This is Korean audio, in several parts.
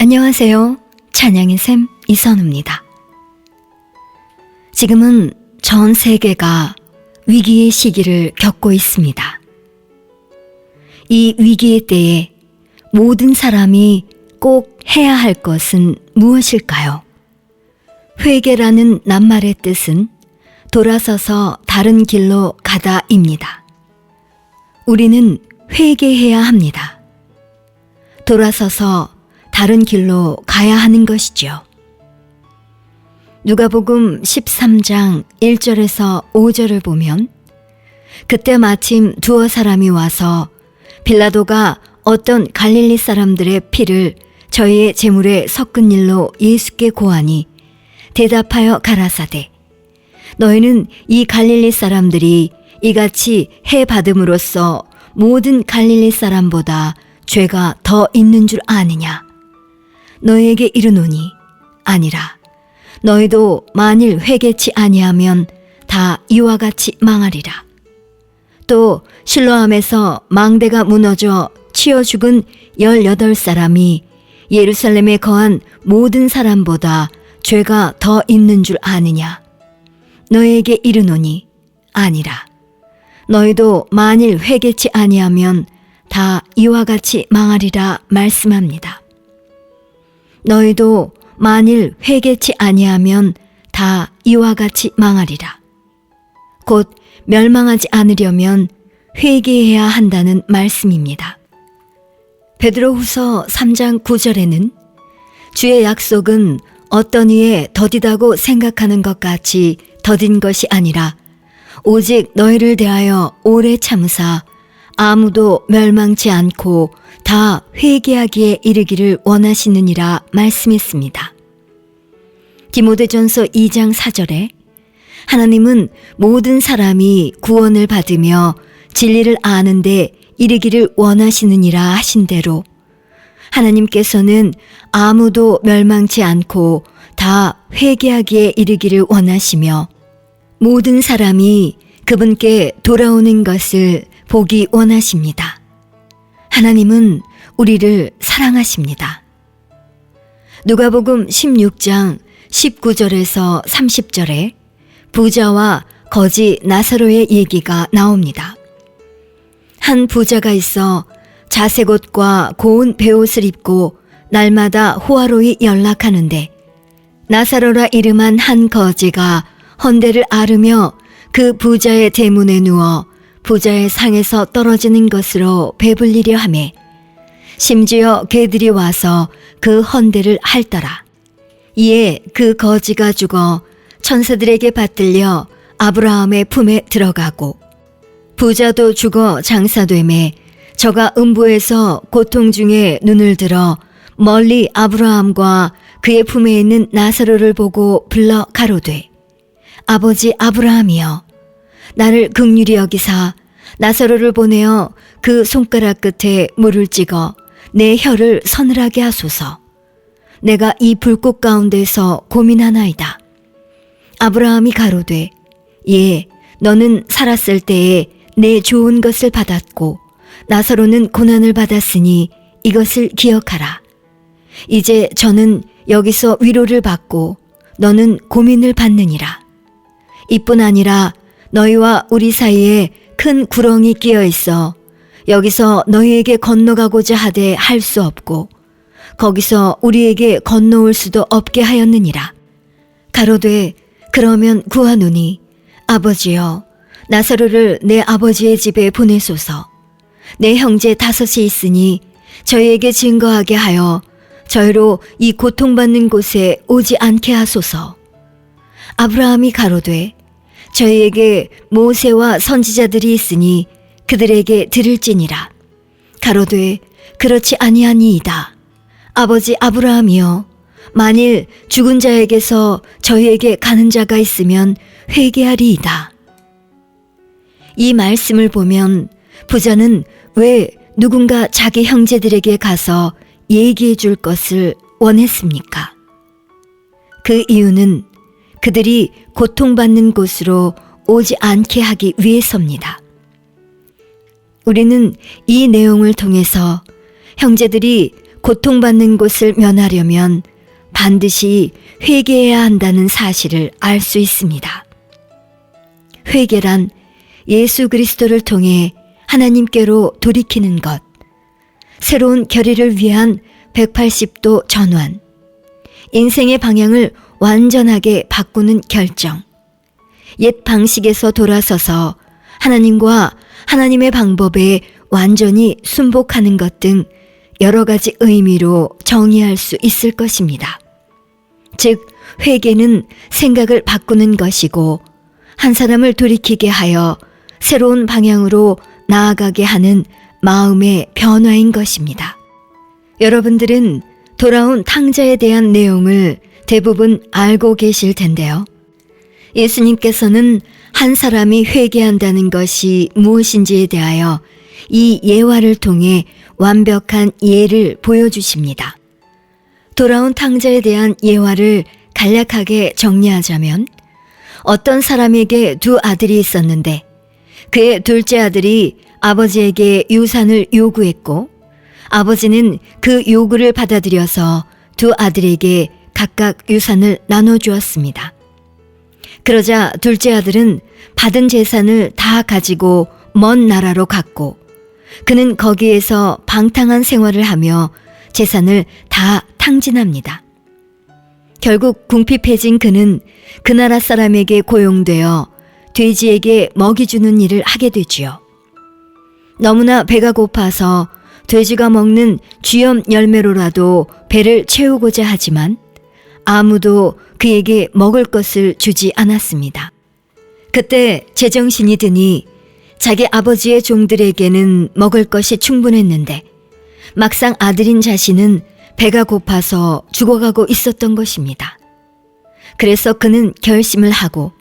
안녕하세요. 찬양의 샘 이선우입니다. 지금은 전 세계가 위기의 시기를 겪고 있습니다. 이 위기의 때에 모든 사람이 꼭 해야 할 것은 무엇일까요? 회개라는 낱말의 뜻은 돌아서서 다른 길로 가다입니다. 우리는 회개해야 합니다. 돌아서서 다른 길로 가야 하는 것이죠. 누가복음 13장 1절에서 5절을 보면 그때 마침 두어 사람이 와서 빌라도가 어떤 갈릴리 사람들의 피를 저희의 제물에 섞은 일로 예수께 고하니 대답하여 가라사대 너희는 이 갈릴리 사람들이 이같이 해 받음으로써 모든 갈릴리 사람보다 죄가 더 있는 줄 아느냐? 너희에게 이르노니 아니라 너희도 만일 회개치 아니하면 다 이와 같이 망하리라. 또 실로암에서 망대가 무너져 치어 죽은 18사람이 예루살렘에 거한 모든 사람보다 죄가 더 있는 줄 아느냐? 너희에게 이르노니 아니라 너희도 만일 회개치 아니하면 다 이와 같이 망하리라 말씀합니다. 너희도 만일 회개치 아니하면 다 이와 같이 망하리라. 곧 멸망하지 않으려면 회개해야 한다는 말씀입니다. 베드로후서 3장 9절에는 주의 약속은 어떤 이에 더디다고 생각하는 것 같이 더딘 것이 아니라 오직 너희를 대하여 오래 참으사 아무도 멸망치 않고 다 회개하기에 이르기를 원하시느니라 말씀했습니다. 디모데전서 2장 4절에 하나님은 모든 사람이 구원을 받으며 진리를 아는데 이르기를 원하시느니라 하신 대로 하나님께서는 아무도 멸망치 않고 다 회개하기에 이르기를 원하시며 모든 사람이 그분께 돌아오는 것을 보기 원하십니다. 하나님은 우리를 사랑하십니다. 누가복음 16장 19절에서 30절에 부자와 거지 나사로의 얘기가 나옵니다. 한 부자가 있어 자색 옷과 고운 베옷을 입고 날마다 호화로이 연락하는데 나사로라 이름한 한 거지가 헌대를 앓으며 그 부자의 대문에 누워 부자의 상에서 떨어지는 것으로 배불리려 하매 심지어 개들이 와서 그 헌대를 핥더라. 이에 그 거지가 죽어 천사들에게 받들려 아브라함의 품에 들어가고 부자도 죽어 장사되매 저가 음부에서 고통 중에 눈을 들어 멀리 아브라함과 그의 품에 있는 나사로를 보고 불러 가로되 아버지 아브라함이여 나를 긍휼히 여기사 나사로를 보내어 그 손가락 끝에 물을 찍어 내 혀를 서늘하게 하소서. 내가 이 불꽃 가운데서 고민하나이다. 아브라함이 가로되 예 너는 살았을 때에 내 좋은 것을 받았고 나사로는 고난을 받았으니 이것을 기억하라. 이제 저는 여기서 위로를 받고 너는 고민을 받느니라. 이뿐 아니라 너희와 우리 사이에 큰 구렁이 끼어 있어 여기서 너희에게 건너가고자 하되 할 수 없고 거기서 우리에게 건너올 수도 없게 하였느니라. 가로되 그러면 구하노니 아버지여 나사로를 내 아버지의 집에 보내소서. 내 형제 5이 있으니 저희에게 증거하게 하여 저희로 이 고통받는 곳에 오지 않게 하소서. 아브라함이 가로되 저희에게 모세와 선지자들이 있으니 그들에게 들을지니라. 가로되 그렇지 아니하니이다. 아버지 아브라함이여 만일 죽은 자에게서 저희에게 가는 자가 있으면 회개하리이다. 이 말씀을 보면 부자는 왜 누군가 자기 형제들에게 가서 얘기해 줄 것을 원했습니까? 그 이유는 그들이 고통받는 곳으로 오지 않게 하기 위해서입니다. 우리는 이 내용을 통해서 형제들이 고통받는 곳을 면하려면 반드시 회개해야 한다는 사실을 알 수 있습니다. 회개란 예수 그리스도를 통해 하나님께로 돌이키는 것, 새로운 결의를 위한 180도 전환, 인생의 방향을 완전하게 바꾸는 결정, 옛 방식에서 돌아서서 하나님과 하나님의 방법에 완전히 순복하는 것 등 여러 가지 의미로 정의할 수 있을 것입니다. 즉, 회개는 생각을 바꾸는 것이고 한 사람을 돌이키게 하여 새로운 방향으로 나아가게 하는 마음의 변화인 것입니다. 여러분들은 돌아온 탕자에 대한 내용을 대부분 알고 계실 텐데요. 예수님께서는 한 사람이 회개한다는 것이 무엇인지에 대하여 이 예화를 통해 완벽한 예를 보여주십니다. 돌아온 탕자에 대한 예화를 간략하게 정리하자면 어떤 사람에게 두 아들이 있었는데 그의 둘째 아들이 아버지에게 유산을 요구했고 아버지는 그 요구를 받아들여서 두 아들에게 각각 유산을 나눠주었습니다. 그러자 둘째 아들은 받은 재산을 다 가지고 먼 나라로 갔고 그는 거기에서 방탕한 생활을 하며 재산을 다 탕진합니다. 결국 궁핍해진 그는 그 나라 사람에게 고용되어 돼지에게 먹이 주는 일을 하게 되지요. 너무나 배가 고파서 돼지가 먹는 쥐염 열매로라도 배를 채우고자 하지만 아무도 그에게 먹을 것을 주지 않았습니다. 그때 제정신이 드니 자기 아버지의 종들에게는 먹을 것이 충분했는데 막상 아들인 자신은 배가 고파서 죽어가고 있었던 것입니다. 그래서 그는 결심을 하고,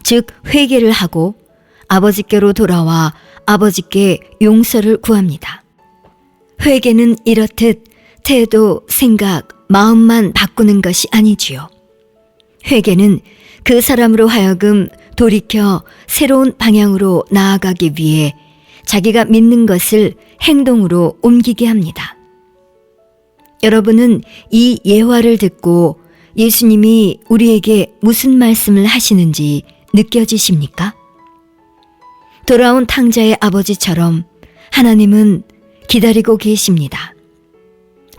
즉 회개를 하고 아버지께로 돌아와 아버지께 용서를 구합니다. 회개는 이렇듯 태도, 생각, 마음만 바꾸는 것이 아니지요. 회개는 그 사람으로 하여금 돌이켜 새로운 방향으로 나아가기 위해 자기가 믿는 것을 행동으로 옮기게 합니다. 여러분은 이 예화를 듣고 예수님이 우리에게 무슨 말씀을 하시는지 느껴지십니까? 돌아온 탕자의 아버지처럼 하나님은 기다리고 계십니다.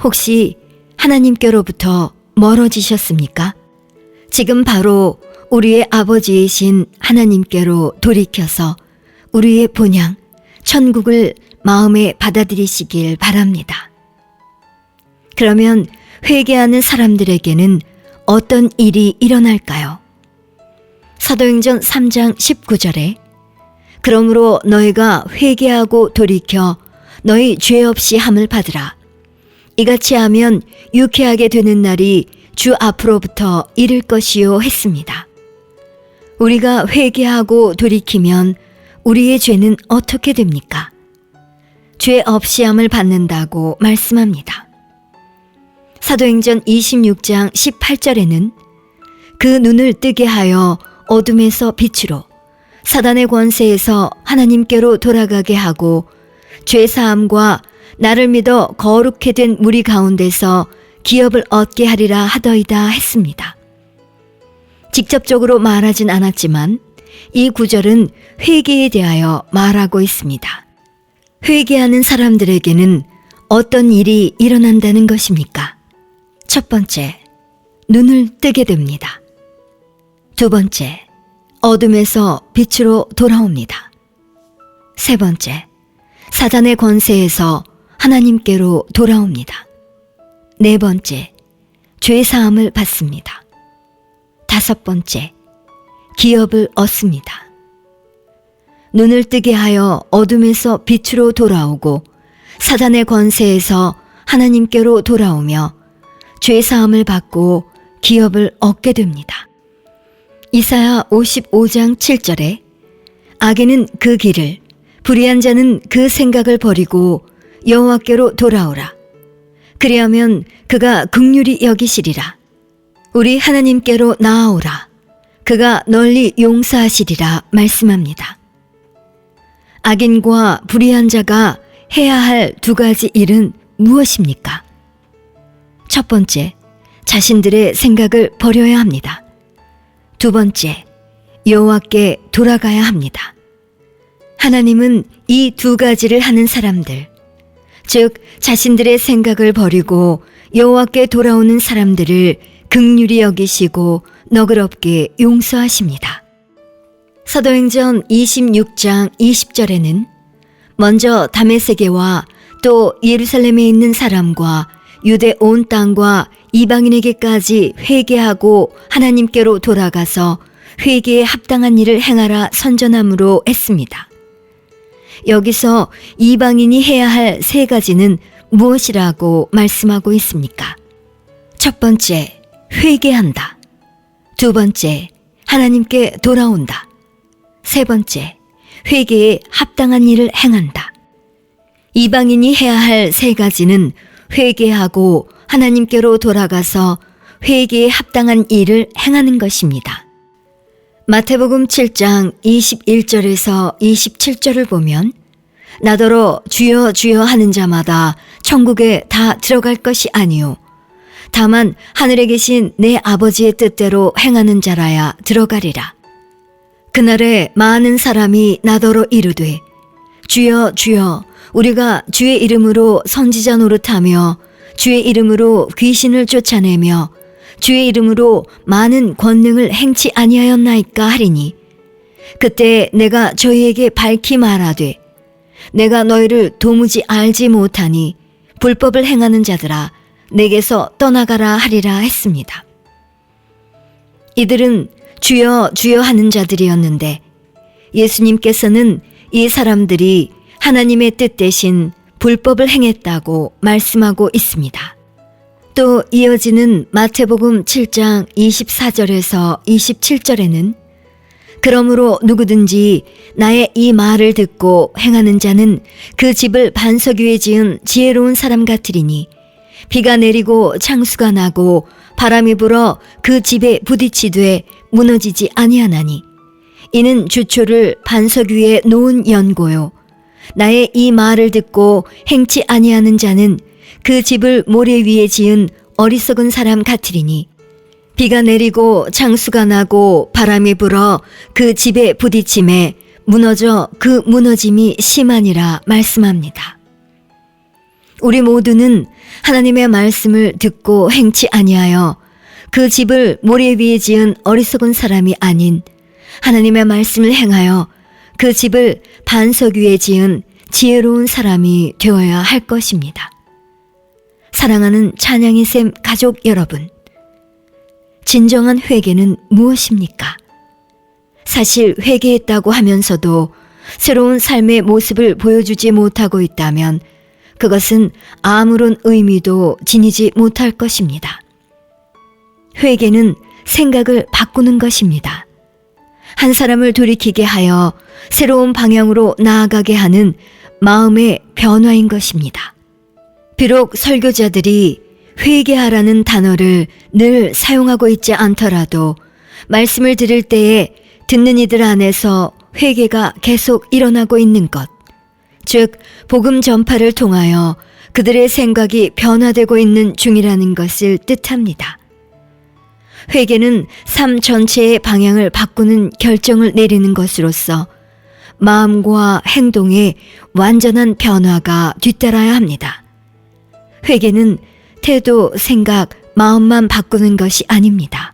혹시 하나님께로부터 멀어지셨습니까? 지금 바로 우리의 아버지이신 하나님께로 돌이켜서 우리의 본향, 천국을 마음에 받아들이시길 바랍니다. 그러면 회개하는 사람들에게는 어떤 일이 일어날까요? 사도행전 3장 19절에 그러므로 너희가 회개하고 돌이켜 너희 죄 없이 함을 받으라. 이같이 하면 유쾌하게 되는 날이 주 앞으로부터 이를 것이요 했습니다. 우리가 회개하고 돌이키면 우리의 죄는 어떻게 됩니까? 죄 없이 함을 받는다고 말씀합니다. 사도행전 26장 18절에는 그 눈을 뜨게 하여 어둠에서 빛으로 사단의 권세에서 하나님께로 돌아가게 하고 죄사함과 나를 믿어 거룩해 된 무리 가운데서 기업을 얻게 하리라 하더이다 했습니다. 직접적으로 말하진 않았지만 이 구절은 회개에 대하여 말하고 있습니다. 회개하는 사람들에게는 어떤 일이 일어난다는 것입니까? 첫 번째, 눈을 뜨게 됩니다. 두 번째, 어둠에서 빛으로 돌아옵니다. 세 번째, 사단의 권세에서 하나님께로 돌아옵니다. 네 번째, 죄사함을 받습니다. 다섯 번째, 기업을 얻습니다. 눈을 뜨게 하여 어둠에서 빛으로 돌아오고 사단의 권세에서 하나님께로 돌아오며 죄사함을 받고 기업을 얻게 됩니다. 이사야 55장 7절에 악인은 그 길을, 불의한 자는 그 생각을 버리고 여호와께로 돌아오라. 그리하면 그가 긍휼히 여기시리라. 우리 하나님께로 나아오라. 그가 널리 용서하시리라 말씀합니다. 악인과 불의한 자가 해야 할 두 가지 일은 무엇입니까? 첫 번째, 자신들의 생각을 버려야 합니다. 두 번째, 여호와께 돌아가야 합니다. 하나님은 이 두 가지를 하는 사람들, 즉 자신들의 생각을 버리고 여호와께 돌아오는 사람들을 긍휼히 여기시고 너그럽게 용서하십니다. 사도행전 26장 20절에는 먼저 다메섹에와 또 예루살렘에 있는 사람과 유대 온 땅과 이방인에게까지 회개하고 하나님께로 돌아가서 회개에 합당한 일을 행하라 선전함으로 했습니다. 여기서 이방인이 해야 할 세 가지는 무엇이라고 말씀하고 있습니까? 첫 번째, 회개한다. 두 번째, 하나님께 돌아온다. 세 번째, 회개에 합당한 일을 행한다. 이방인이 해야 할 세 가지는 회개하고 하나님께로 돌아가서 회개에 합당한 일을 행하는 것입니다. 마태복음 7장 21절에서 27절을 보면 나더러 주여 주여 하는 자마다 천국에 다 들어갈 것이 아니요 다만 하늘에 계신 내 아버지의 뜻대로 행하는 자라야 들어가리라. 그날에 많은 사람이 나더러 이르되 주여 주여 우리가 주의 이름으로 선지자 노릇하며 주의 이름으로 귀신을 쫓아내며 주의 이름으로 많은 권능을 행치 아니하였나이까 하리니 그때 내가 저희에게 밝히 말하되 내가 너희를 도무지 알지 못하니 불법을 행하는 자들아 내게서 떠나가라 하리라 했습니다. 이들은 주여 주여 하는 자들이었는데 예수님께서는 이 사람들이 하나님의 뜻 대신 불법을 행했다고 말씀하고 있습니다. 또 이어지는 마태복음 7장 24절에서 27절에는 그러므로 누구든지 나의 이 말을 듣고 행하는 자는 그 집을 반석 위에 지은 지혜로운 사람 같으리니 비가 내리고 창수가 나고 바람이 불어 그 집에 부딪히되 무너지지 아니하나니 이는 주초를 반석 위에 놓은 연고요 나의 이 말을 듣고 행치 아니하는 자는 그 집을 모래 위에 지은 어리석은 사람 같으리니 비가 내리고 창수가 나고 바람이 불어 그 집에 부딪힘에 무너져 그 무너짐이 심하니라 말씀합니다. 우리 모두는 하나님의 말씀을 듣고 행치 아니하여 그 집을 모래 위에 지은 어리석은 사람이 아닌 하나님의 말씀을 행하여 그 집을 반석 위에 지은 지혜로운 사람이 되어야 할 것입니다. 사랑하는 찬양의 샘 가족 여러분, 진정한 회개는 무엇입니까? 사실 회개했다고 하면서도 새로운 삶의 모습을 보여주지 못하고 있다면 그것은 아무런 의미도 지니지 못할 것입니다. 회개는 생각을 바꾸는 것입니다. 한 사람을 돌이키게 하여 새로운 방향으로 나아가게 하는 마음의 변화인 것입니다. 비록 설교자들이 회개하라는 단어를 늘 사용하고 있지 않더라도 말씀을 들을 때에 듣는 이들 안에서 회개가 계속 일어나고 있는 것, 즉 복음 전파를 통하여 그들의 생각이 변화되고 있는 중이라는 것을 뜻합니다. 회개는 삶 전체의 방향을 바꾸는 결정을 내리는 것으로서 마음과 행동에 완전한 변화가 뒤따라야 합니다. 회개는 태도, 생각, 마음만 바꾸는 것이 아닙니다.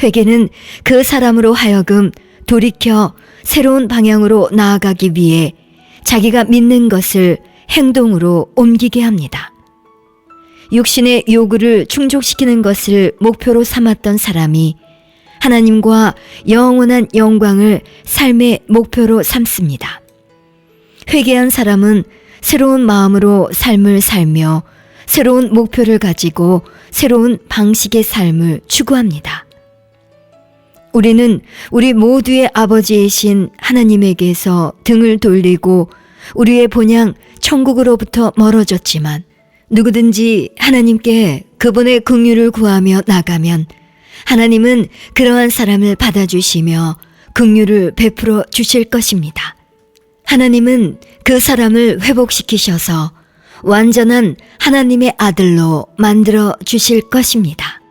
회개는 그 사람으로 하여금 돌이켜 새로운 방향으로 나아가기 위해 자기가 믿는 것을 행동으로 옮기게 합니다. 육신의 요구를 충족시키는 것을 목표로 삼았던 사람이 하나님과 영원한 영광을 삶의 목표로 삼습니다. 회개한 사람은 새로운 마음으로 삶을 살며 새로운 목표를 가지고 새로운 방식의 삶을 추구합니다. 우리는 우리 모두의 아버지이신 하나님에게서 등을 돌리고 우리의 본향 천국으로부터 멀어졌지만 누구든지 하나님께 그분의 긍휼을 구하며 나가면 하나님은 그러한 사람을 받아주시며 긍휼을 베풀어 주실 것입니다. 하나님은 그 사람을 회복시키셔서 완전한 하나님의 아들로 만들어 주실 것입니다.